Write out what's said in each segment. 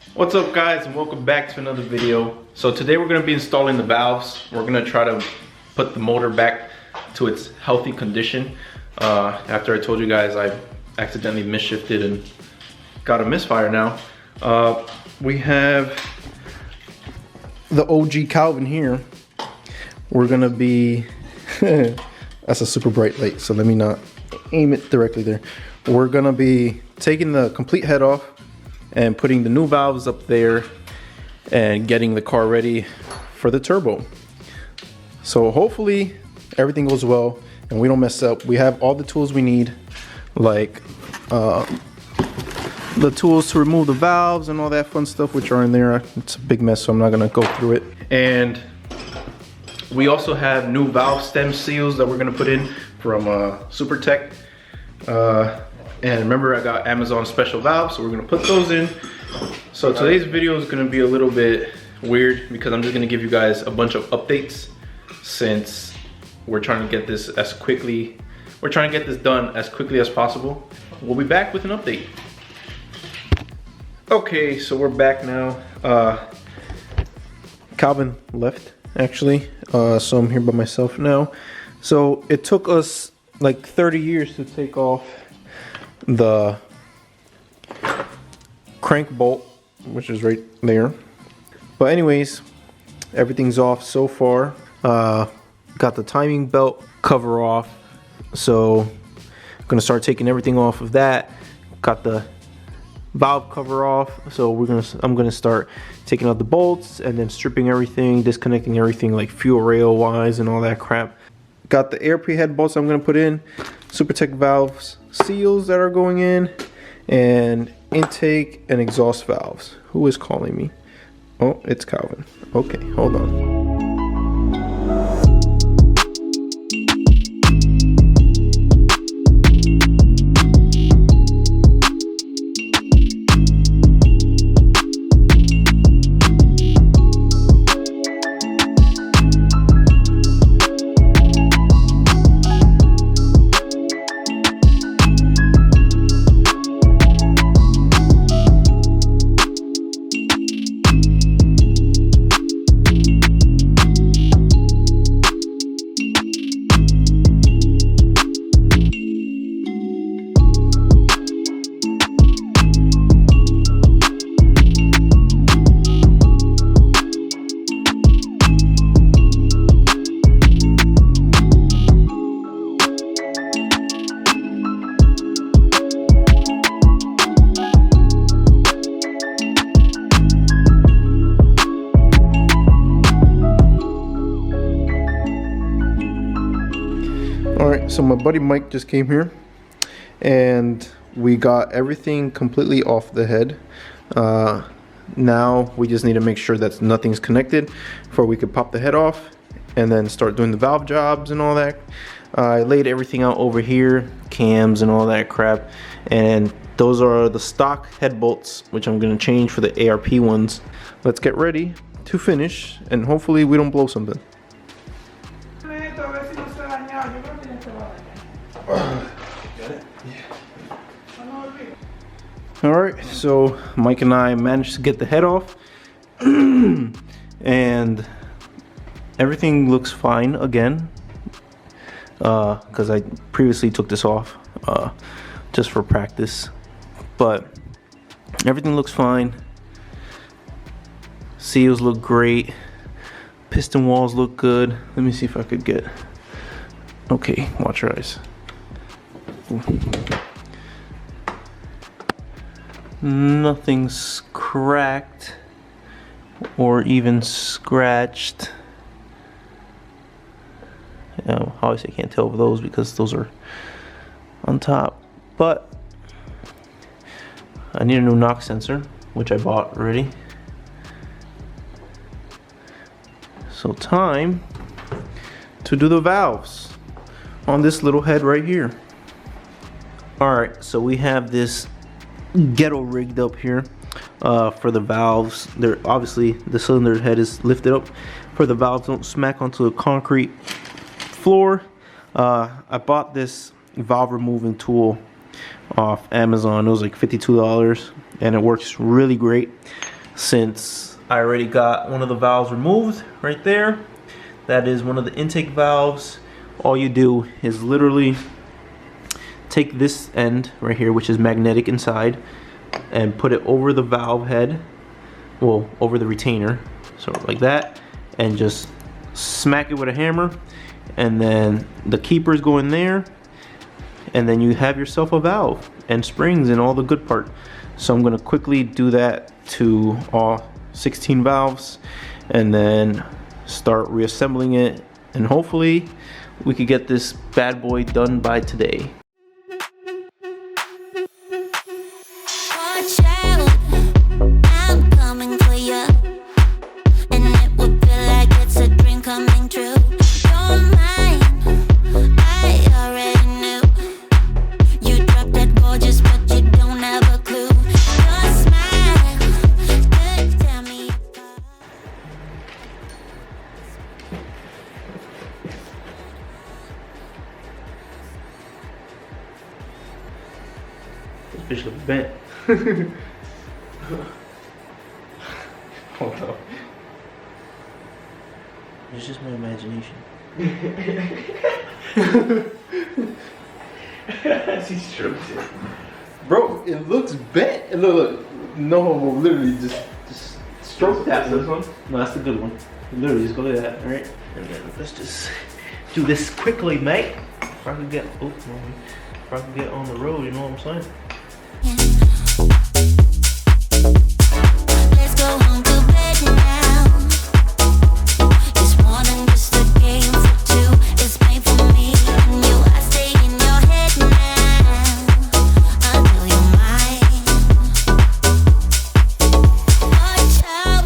What's up guys, and welcome back to another video. So today we're going to be installing the valves. We're going to try to put the motor back to its healthy condition. After I told you guys I accidentally misshifted and got a misfire now. We have the OG Calvin here. We're going to be, that's a super bright light, so let me not aim it directly there. We're going to be taking the complete head off and putting the new valves up there and getting the car ready for the turbo. So hopefully everything goes well and we don't mess up. We have all the tools we need, like the tools to remove the valves and all that fun stuff, which are in there. It's a big mess, so I'm not gonna go through it. And we also have new valve stem seals that we're gonna put in from SuperTech. And remember, I got Amazon special valves, so we're gonna put those in. So today's video is gonna be a little bit weird because I'm just gonna give you guys a bunch of updates since we're trying to get this done as quickly as possible. We'll be back with an update. Okay, so we're back now. Calvin left, actually, so I'm here by myself now. So it took us like 30 years to take off the crank bolt, which is right there. But anyways, everything's off so far. Got the timing belt cover off, so I'm gonna start taking everything off of that. Got the valve cover off, so I'm gonna start taking out the bolts and then stripping everything, disconnecting everything like fuel rail wise and all that crap. Got the air pre-head bolts I'm gonna put in, SuperTech valves seals that are going in, and intake and exhaust valves. Who is calling me? Oh, it's Calvin. Okay, hold on. Alright, so my buddy Mike just came here and we got everything completely off the head. Now we just need to make sure that nothing's connected before we could pop the head off and then start doing the valve jobs and all that. I laid everything out over here, cams and all that crap, and those are the stock head bolts, which I'm going to change for the ARP ones. Let's get ready to finish and hopefully we don't blow something. Alright, so Mike and I managed to get the head off and everything looks fine again, because I previously took this off just for practice, but everything looks fine. Seals look great, piston walls look good. Let me see if I could get, okay, watch your eyes. Nothing's cracked or even scratched. Obviously I can't tell with those because those are on top, but I need a new knock sensor, which I bought already. So time to do the valves on this little head right here. Alright, so we have this ghetto rigged up here for the valves. They're obviously, the cylinder head is lifted up for the valves don't smack onto the concrete floor. I bought this valve removing tool off Amazon. It was like $52, and it works really great since I already got one of the valves removed right there. That is one of the intake valves. All you do is literally take this end right here, which is magnetic inside, and put it over the valve head, well, over the retainer, so like that, and just smack it with a hammer, and then the keepers go in there, and then you have yourself a valve and springs and all the good part. So I'm gonna quickly do that to all 16 valves and then start reassembling it, and hopefully we could get this bad boy done by today. This bitch looks bent. Hold up. It's just my imagination. He's true. Bro, it looks bent. Look. No homo, literally just stroke that. This one? No, that's the good one. Literally just go like that, alright? And then let's just do this quickly, mate. If I can get, if I can get on the road, you know what I'm saying? Let's go home to bed now. It's more than just a game for two. It's made for me and you. I stay in your head now until you're mine. Watch out,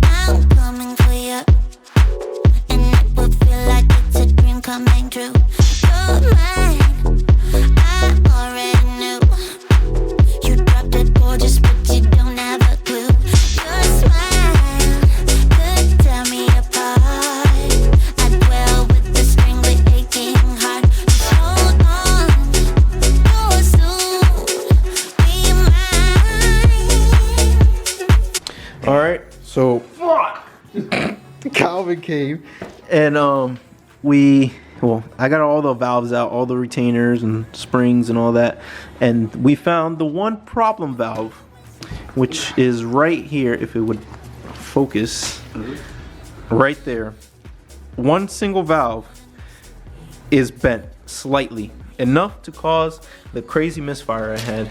I'm coming for you, and it will feel like it's a dream coming true. You're mine, I already knew. You dropped it gorgeous, but you don't have a clue. Your smile could tear me apart. I dwell with the strangely aching heart. Just hold on, you'll soon be mine. Alright, so Calvin came and I got all the valves out, all the retainers and springs and all that, and we found the one problem valve, which is right here. If it would focus, right there, one single valve is bent slightly, enough to cause the crazy misfire I had.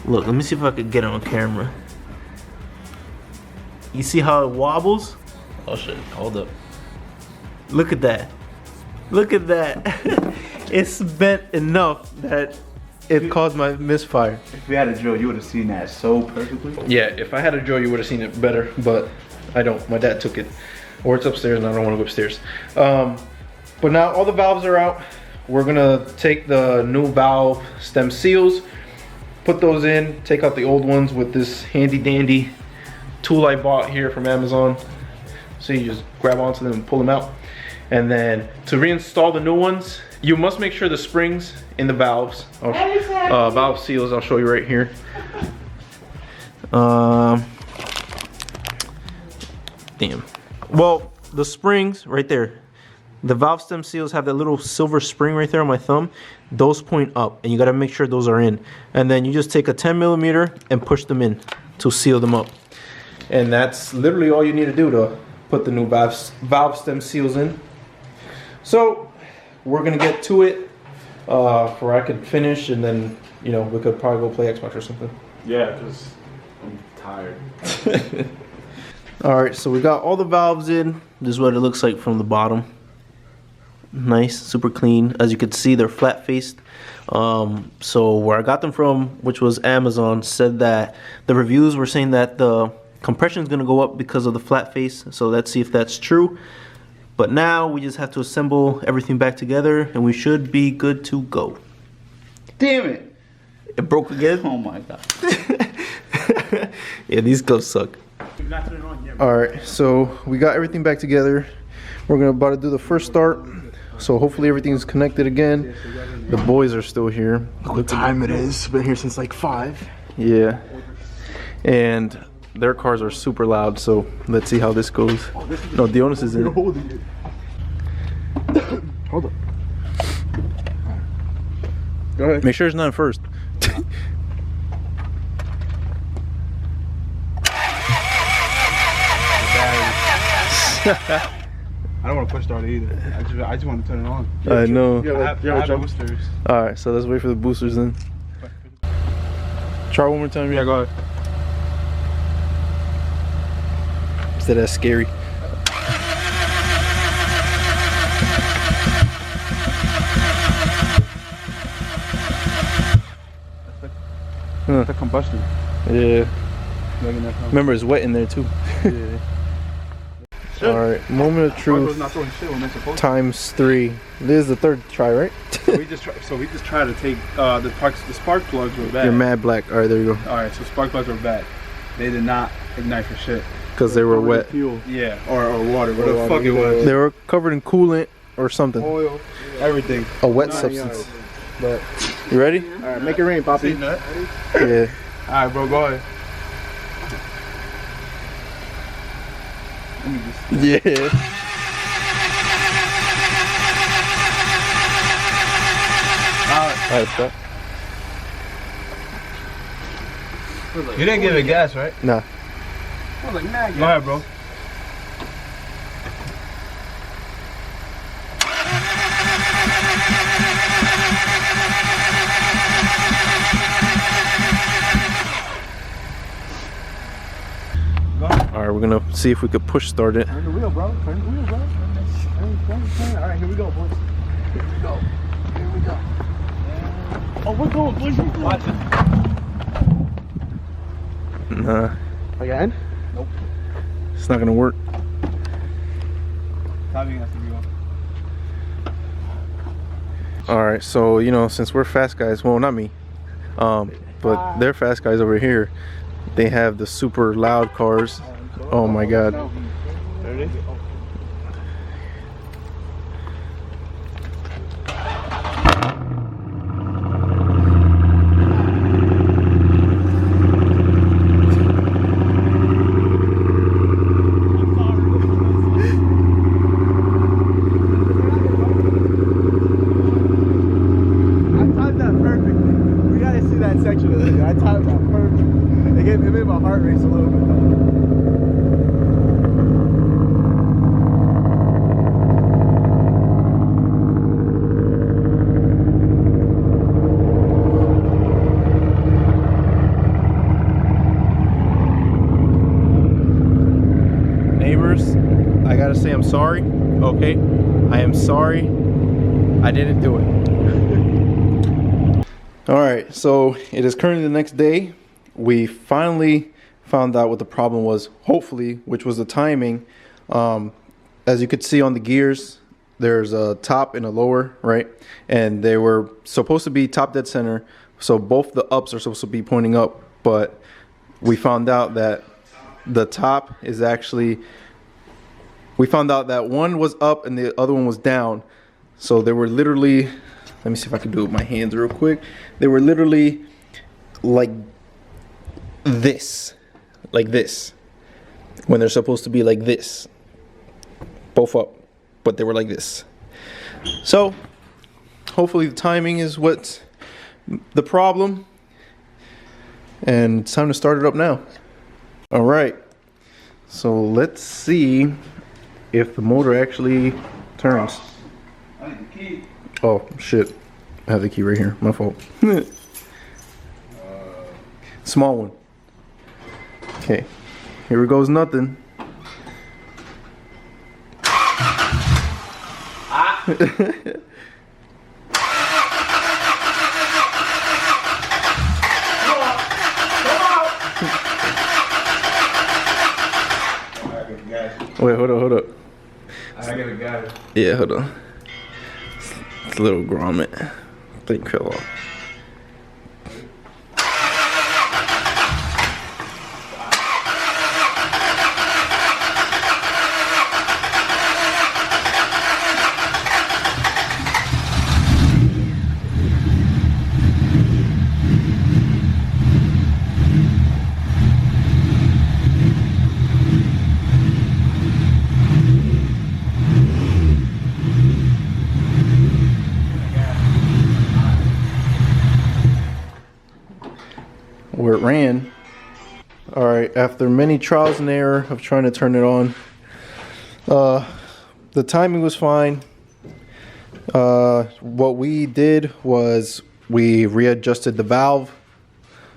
Look, let me see if I could get it on camera. You see how it wobbles? Oh shit, hold up. Look at that. Look at that. It's bent enough that it caused my misfire. If we had a drill, you would have seen that so perfectly. Yeah, if I had a drill, you would have seen it better, but I don't. My dad took it. Or it's upstairs and I don't want to go upstairs. But now all the valves are out. We're gonna take the new valve stem seals, put those in, take out the old ones with this handy dandy tool I bought here from Amazon. So you just grab onto them and pull them out. And then to reinstall the new ones, you must make sure the springs in the valves, valve seals, I'll show you right here. Damn. Well, the springs right there, the valve stem seals have that little silver spring right there on my thumb. Those point up, and you gotta make sure those are in. And then you just take a 10mm and push them in to seal them up. And that's literally all you need to do to put the new valve stem seals in. So we're gonna get to it, where I could finish, and then we could probably go play Xbox or something. Yeah, because I'm tired. All right, so we got all the valves in. This is what it looks like from the bottom. Nice, super clean. As you can see, they're flat faced. So where I got them from, which was Amazon, said that the reviews were saying that the compression is gonna go up because of the flat face. So let's see if that's true. But now we just have to assemble everything back together, and we should be good to go. Damn it! It broke again? Oh my god. Yeah, these gloves suck. Alright, so we got everything back together. We're about to do the first start. So hopefully everything's connected again. The boys are still here. Look what time it is. Been here since like 5. Yeah. And their cars are super loud, so let's see how this goes. No, Dionis is in it. Holding it. Hold up. Go ahead. Make sure it's not first. I don't want to push start it either. I just want to turn it on. I know. I have boosters. Alright, so let's wait for the boosters then. Try one more time. Yeah, go ahead. Instead that's scary. The combustion. Yeah. Remember, it's wet in there too. Yeah. Alright, moment of truth Not throwing shit when they're supposed to. times 3. This is the third try, right? So we just try to take the spark plugs were bad. You're mad black. Alright, there you go. All right, so spark plugs were bad. They did not ignite for shit. Because they were Covered in wet. Fuel. Yeah, or water. What the water. fuck it was? They were covered in coolant or something. Oil, everything. A wet substance. But you ready? All right, make it rain, Poppy. Yeah. All right, bro, go ahead. Let me just. Yeah. Alright, stop. You didn't give it gas, right? Nah. I was like, nah. Go ahead, bro. Alright, we're gonna see if we could push start it. Turn the wheel, bro. Turn the wheel, bro. Turn. All right, here we go, boys. Here we go. Here we go. Oh, we're going, boys. We're going. Watch it. Nah, Again? Nope. it's not gonna work. Timing has to be on. Alright, so you know, since we're fast guys, well, not me, but they're fast guys over here. They have the super loud cars. Oh my god. There it is. It made my heart race a little bit. Neighbors, I gotta say I'm sorry, okay? I am sorry. I didn't do it. Alright, so it is currently the next day. We finally found out what the problem was, hopefully, which was the timing. As you could see on the gears, there's a top and a lower, right? And they were supposed to be top dead center, so both the ups are supposed to be pointing up, but we found out that the top is actually, we found out that one was up and the other one was down. So they were literally, let me see if I can do it with my hands real quick. They were literally like this, when they're supposed to be like this, both up, but they were like this. So hopefully the timing is what's the problem, and it's time to start it up now. All right, so let's see if the motor actually turns. Oh shit, I have the key right here, my fault. Small one. Okay, here goes nothing. Wait, hold up. I got a guy. Yeah, hold on. It's a little grommet. Thing fell off. All right, after many trials and error of trying to turn it on, the timing was fine. What we did was we readjusted the valve.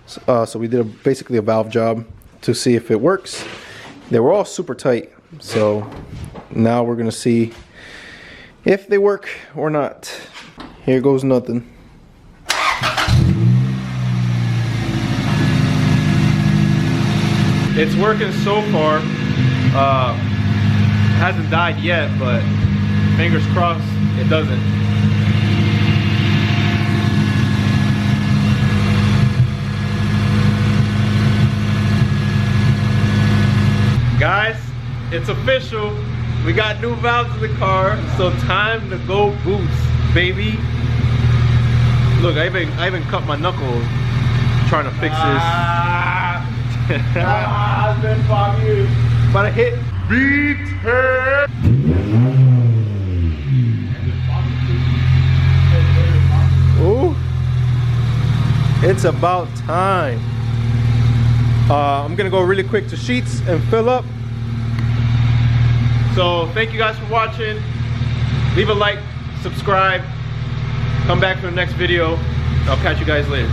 So we did basically a valve job to see if it works. They were all super tight. So now we're gonna see if they work or not. Here goes nothing. It's working so far. Hasn't died yet, but fingers crossed it doesn't. Guys, it's official. We got new valves in the car, so time to go boost, baby. Look, I even cut my knuckles trying to fix this. It's been 5 years. But I hit beat her. Ooh, it's about time. I'm gonna go really quick to Sheets and fill up. So thank you guys for watching. Leave a like, subscribe, come back for the next video. I'll catch you guys later.